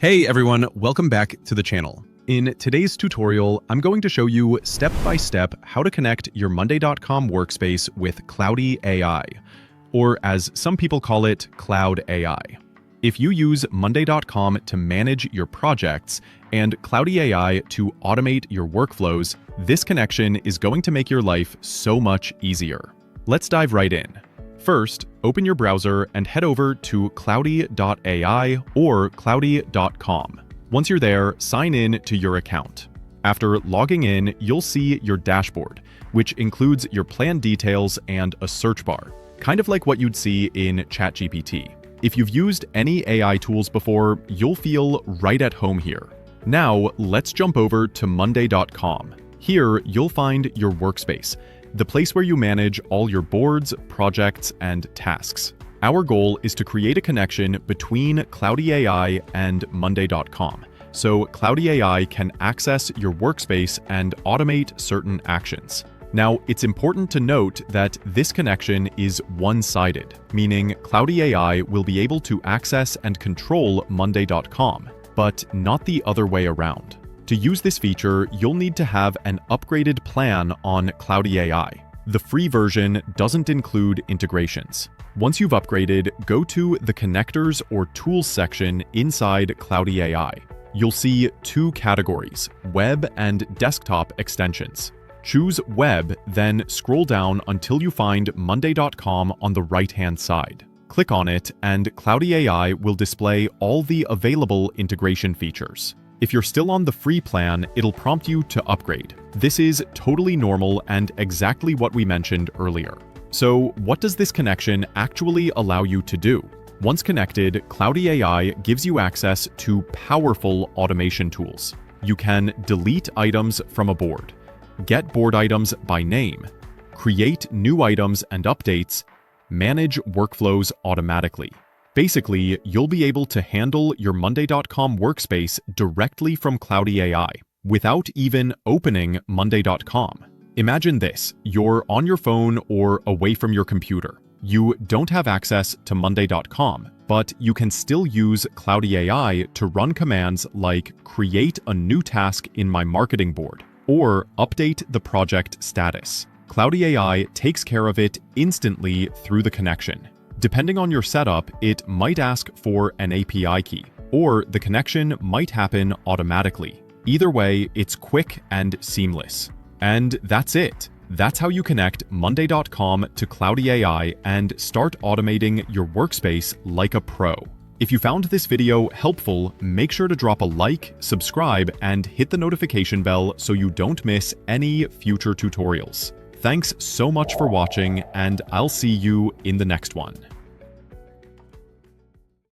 Hey everyone, welcome back to the channel. In today's tutorial, I'm going to show you step-by-step how to connect your Monday.com workspace with Claude AI, or as some people call it, Claude AI. If you use Monday.com to manage your projects and Claude AI to automate your workflows, this connection is going to make your life so much easier. Let's dive right in. First, open your browser and head over to Claude.ai or Claude.com. Once you're there, sign in to your account. After logging in, you'll see your dashboard, which includes your plan details and a search bar, kind of like what you'd see in ChatGPT. If you've used any AI tools before, you'll feel right at home here. Now, let's jump over to Monday.com. Here, you'll find your workspace, the place where you manage all your boards, projects, and tasks. Our goal is to create a connection between Claude AI and Monday.com, so Claude AI can access your workspace and automate certain actions. Now, it's important to note that this connection is one-sided, meaning Claude AI will be able to access and control Monday.com, but not the other way around. To use this feature, you'll need to have an upgraded plan on Claude AI. The free version doesn't include integrations. Once you've upgraded, go to the Connectors or Tools section inside Claude AI. You'll see two categories, Web and Desktop extensions. Choose Web, then scroll down until you find Monday.com on the right-hand side. Click on it, and Claude AI will display all the available integration features. If you're still on the free plan, it'll prompt you to upgrade. This is totally normal and exactly what we mentioned earlier. So, what does this connection actually allow you to do? Once connected, Claude AI gives you access to powerful automation tools. You can delete items from a board, get board items by name, create new items and updates, manage workflows automatically. Basically, you'll be able to handle your Monday.com workspace directly from Claude AI, without even opening Monday.com. Imagine this, you're on your phone or away from your computer. You don't have access to Monday.com, but you can still use Claude AI to run commands like create a new task in my marketing board, or update the project status. Claude AI takes care of it instantly through the connection. Depending on your setup, it might ask for an API key, or the connection might happen automatically. Either way, it's quick and seamless. And that's it. That's how you connect Monday.com to Claude AI and start automating your workspace like a pro. If you found this video helpful, make sure to drop a like, subscribe, and hit the notification bell so you don't miss any future tutorials. Thanks so much for watching, and I'll see you in the next one.